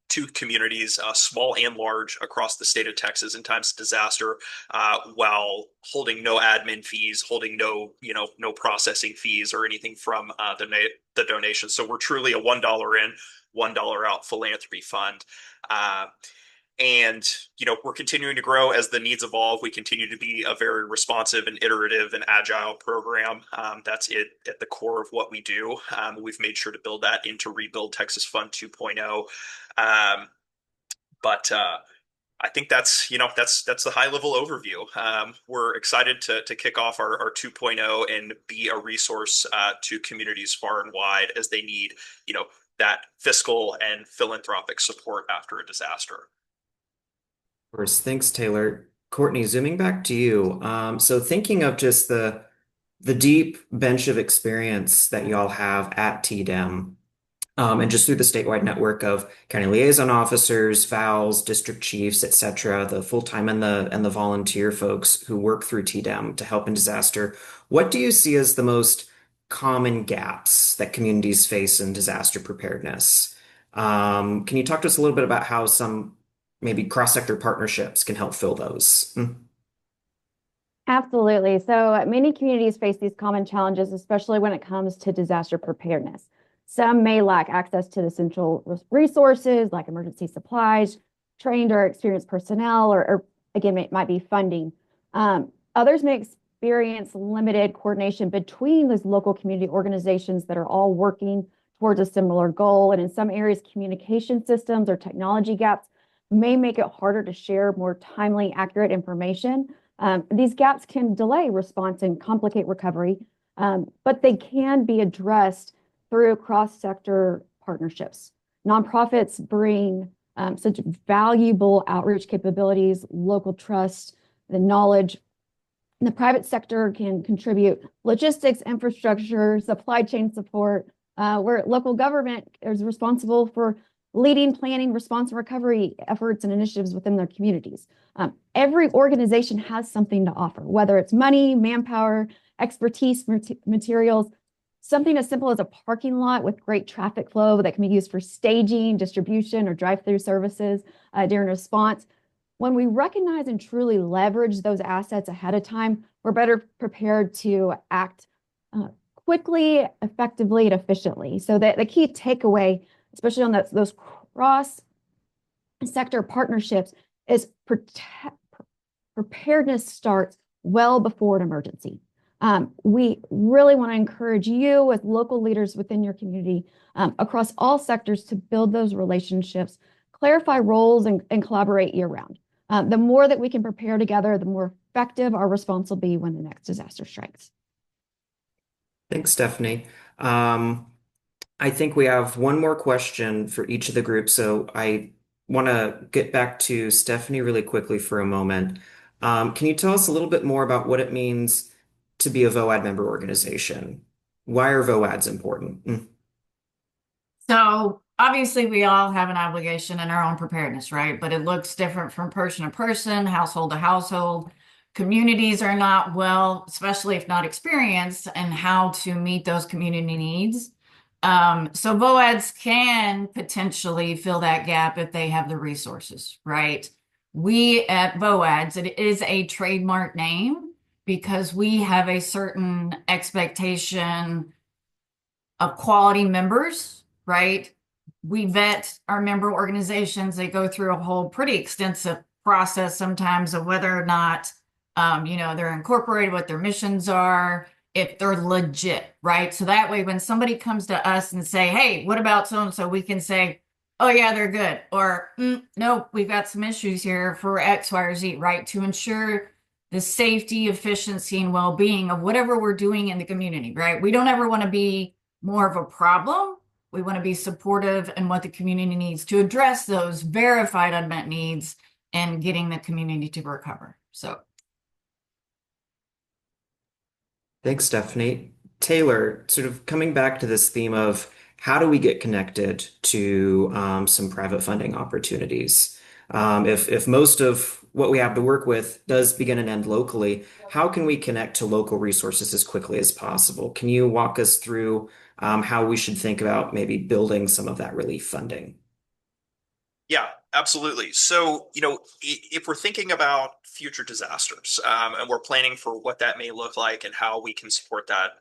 to communities, small and large, across the state of Texas in times of disaster, while holding no admin fees, holding no processing fees or anything from the donation. So we're truly a $1 in, $1 out philanthropy fund. And we're continuing to grow as the needs evolve. We continue to be a very responsive and iterative and agile program. That's it at the core of what we do. We've made sure to build that into Rebuild Texas Fund 2.0. But I think that's the high level overview. We're excited to kick off our 2.0 and be a resource to communities far and wide as they need that fiscal and philanthropic support after a disaster. Of course, thanks, Taylor. Courtney, zooming back to you. So thinking of just the deep bench of experience that y'all have at TDEM, and just through the statewide network of county liaison officers, VALs, district chiefs, et cetera, the full-time and the volunteer folks who work through TDEM to help in disaster, what do you see as the most common gaps that communities face in disaster preparedness? Can you talk to us a little bit about how some maybe cross-sector partnerships can help fill those? Absolutely. So many communities face these common challenges, especially when it comes to disaster preparedness. Some may lack access to the essential resources like emergency supplies, trained or experienced personnel, or again, it might be funding. Others may experience limited coordination between those local community organizations that are all working towards a similar goal. And in some areas, communication systems or technology gaps may make it harder to share more timely, accurate information. These gaps can delay response and complicate recovery, but they can be addressed through cross-sector partnerships. Nonprofits bring such valuable outreach capabilities, local trust, the knowledge. And the private sector can contribute logistics, infrastructure, supply chain support, where local government is responsible for leading, planning, response, and recovery efforts and initiatives within their communities. Every organization has something to offer, whether it's money, manpower, expertise, materials. Something as simple as a parking lot with great traffic flow that can be used for staging, distribution, or drive-through services during response. When we recognize and truly leverage those assets ahead of time, we're better prepared to act quickly, effectively, and efficiently. So the key takeaway, especially on those cross-sector partnerships, is preparedness starts well before an emergency. We really want to encourage you as local leaders within your community across all sectors to build those relationships, clarify roles, and collaborate year-round. The more that we can prepare together, the more effective our response will be when the next disaster strikes. Thanks, Stephanie. I think we have one more question for each of the groups, so I want to get back to Stephanie really quickly for a moment. Can you tell us a little bit more about what it means to be a VOAD member organization? Why are VOADs important? So obviously we all have an obligation in our own preparedness, right? But it looks different from person to person, household to household. Communities are not well, especially if not experienced, in how to meet those community needs. So VOADs can potentially fill that gap if they have the resources, right? We at VOADs, it is a trademark name because we have a certain expectation of quality members, right? We vet our member organizations. They go through a whole pretty extensive process sometimes of whether or not, they're incorporated, what their missions are, if they're legit, right? So that way, when somebody comes to us and say, hey, what about so-and-so, we can say, oh yeah, they're good. Or, nope, we've got some issues here for X, Y, or Z, right? To ensure the safety, efficiency, and well-being of whatever we're doing in the community, right? We don't ever want to be more of a problem. We want to be supportive in what the community needs to address those verified unmet needs and getting the community to recover. So Thanks, Stephanie. Taylor, sort of coming back to this theme of how do we get connected to some private funding opportunities? If most of what we have to work with does begin and end locally, how can we connect to local resources as quickly as possible? Can you walk us through how we should think about maybe building some of that relief funding? Yeah, absolutely. So, if we're thinking about future disasters, and we're planning for what that may look like and how we can support that,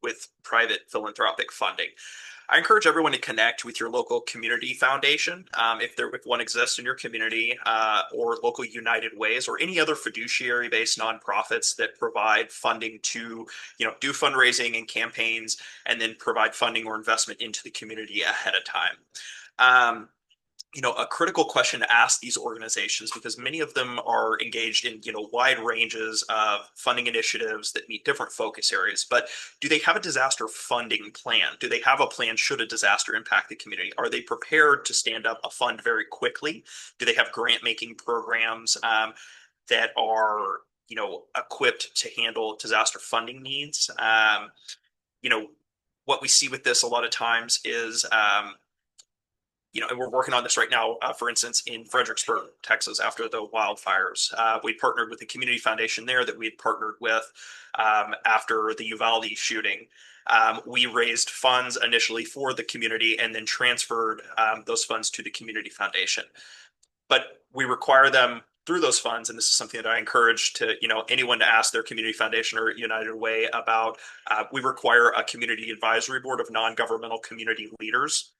with private philanthropic funding, I encourage everyone to connect with your local community foundation, if one exists in your community, or local United Ways or any other fiduciary-based nonprofits that provide funding to, do fundraising and campaigns, and then provide funding or investment into the community ahead of time. A critical question to ask these organizations, because many of them are engaged in, wide ranges of funding initiatives that meet different focus areas. But do they have a disaster funding plan? Do they have a plan should a disaster impact the community? Are they prepared to stand up a fund very quickly? Do they have grant-making programs that are, equipped to handle disaster funding needs? What we see with this a lot of times is and we're working on this right now, for instance, in Fredericksburg, Texas, after the wildfires. We partnered with the community foundation there that we had partnered with after the Uvalde shooting. We raised funds initially for the community and then transferred those funds to the community foundation. But we require them through those funds, and this is something that I encourage to anyone to ask their community foundation or United Way about. We require a community advisory board of non-governmental community leaders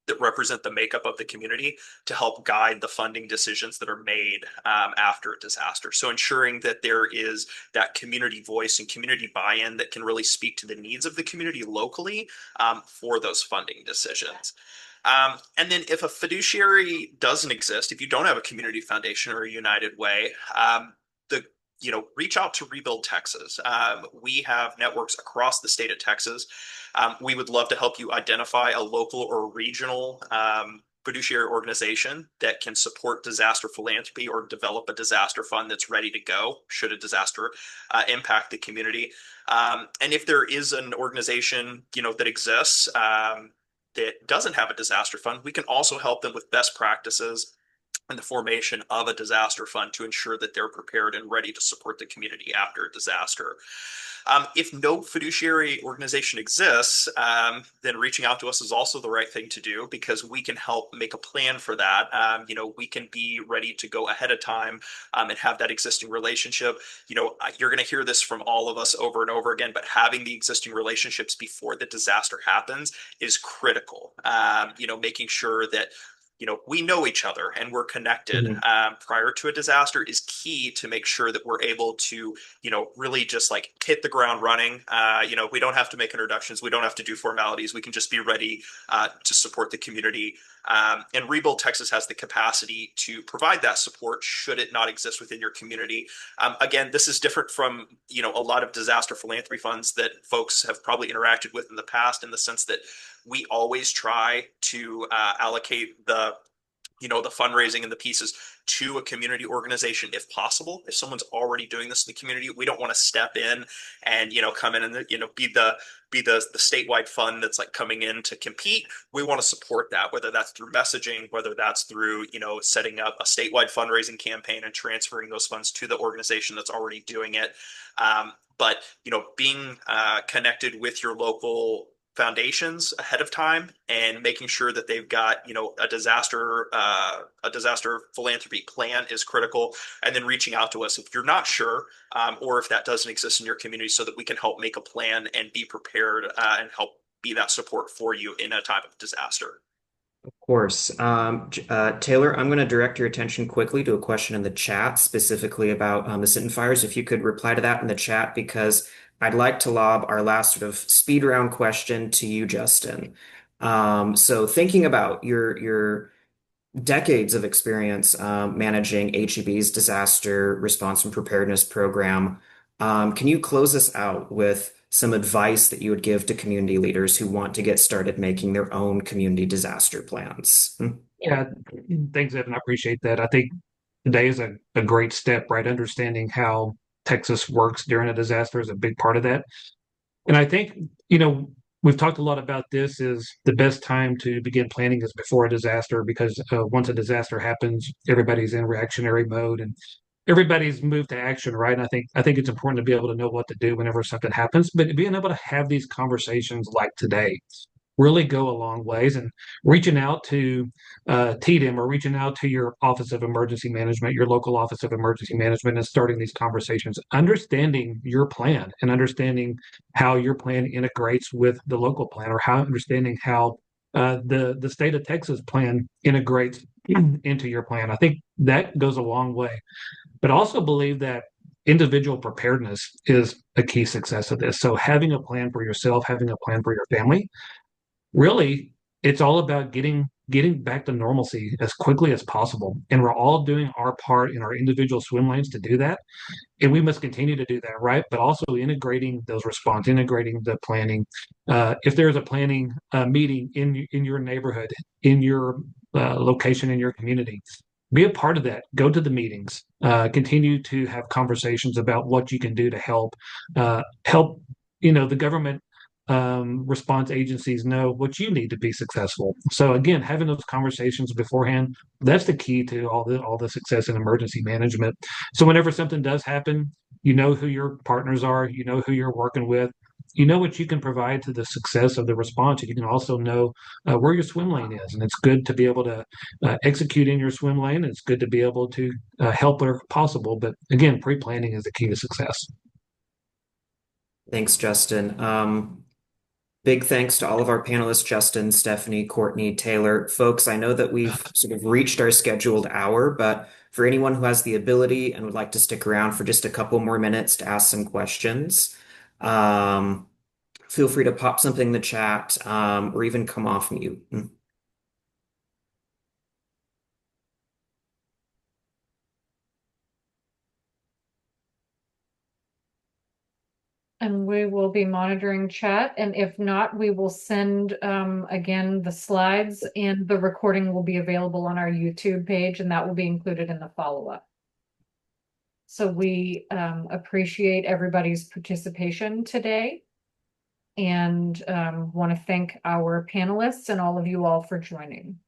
that represent the makeup of the community to help guide the funding decisions that are made after a disaster. So ensuring that there is that community voice and community buy-in that can really speak to the needs of the community locally for those funding decisions. And then if a fiduciary doesn't exist, if you don't have a community foundation or a United Way, reach out to Rebuild Texas. We have networks across the state of Texas. We would love to help you identify a local or regional fiduciary organization that can support disaster philanthropy or develop a disaster fund that's ready to go should a disaster impact the community. And if there is an organization, that exists that doesn't have a disaster fund, we can also help them with best practices and the formation of a disaster fund to ensure that they're prepared and ready to support the community after a disaster. If no fiduciary organization exists, then reaching out to us is also the right thing to do because we can help make a plan for that. We can be ready to go ahead of time and have that existing relationship. You're going to hear this from all of us over and over again, but having the existing relationships before the disaster happens is critical. Making sure that we know each other and we're connected prior to a disaster is key to make sure that we're able to, really just like hit the ground running. We don't have to make introductions. We don't have to do formalities. We can just be ready to support the community. And Rebuild Texas has the capacity to provide that support should it not exist within your community. Again, this is different from, a lot of disaster philanthropy funds that folks have probably interacted with in the past, in the sense that we always try to allocate the fundraising and the pieces to a community organization if possible. If someone's already doing this in the community, we don't want to step in and come in and be the statewide fund that's like coming in to compete. We want to support that, whether that's through messaging, whether that's through setting up a statewide fundraising campaign and transferring those funds to the organization that's already doing it. But being connected with your local foundations ahead of time and making sure that they've got a disaster philanthropy plan is critical, and then reaching out to us if you're not sure, or if that doesn't exist in your community, so that we can help make a plan and be prepared and help be that support for you in a time of disaster. Of course. Taylor, I'm going to direct your attention quickly to a question in the chat specifically about the Sinton fires. If you could reply to that in the chat, because I'd like to lob our last sort of speed round question to you, Justin. So thinking about your decades of experience managing HEB's disaster response and preparedness program, can you close us out with some advice that you would give to community leaders who want to get started making their own community disaster plans? Yeah, thanks, Evan. I appreciate that. I think today is a great step, right? Understanding how Texas works during a disaster is a big part of that. And I think, we've talked a lot about this, is the best time to begin planning is before a disaster, because once a disaster happens, everybody's in reactionary mode and everybody's moved to action, right? And I think it's important to be able to know what to do whenever something happens, but being able to have these conversations like today really go a long ways. And reaching out to TDM, or reaching out to your Office of Emergency Management, your local Office of Emergency Management, and starting these conversations, understanding your plan and understanding how your plan integrates with the local plan, or understanding how the state of Texas plan integrates into your plan. I think that goes a long way. But also believe that individual preparedness is a key success of this. So having a plan for yourself, having a plan for your family, really, it's all about getting back to normalcy as quickly as possible. And we're all doing our part in our individual swim lanes to do that. And we must continue to do that, right? But also integrating those response, integrating the planning. If there's a planning meeting in your neighborhood, in your location, in your community, be a part of that. Go to the meetings. Continue to have conversations about what you can do to help the government response agencies know what you need to be successful. So again, having those conversations beforehand, that's the key to all the success in emergency management. So whenever something does happen, you know who your partners are, you know who you're working with, you know what you can provide to the success of the response, and you can also know where your swim lane is. And it's good to be able to execute in your swim lane. It's good to be able to help where possible. But again, pre-planning is the key to success. Thanks, Justin. Big thanks to all of our panelists, Justin, Stephanie, Courtney, Taylor. Folks, I know that we've sort of reached our scheduled hour, but for anyone who has the ability and would like to stick around for just a couple more minutes to ask some questions, feel free to pop something in the chat, or even come off mute. And we will be monitoring chat, and if not, we will send again the slides, and the recording will be available on our YouTube page, and that will be included in the follow-up. So we appreciate everybody's participation today, and want to thank our panelists and all of you all for joining.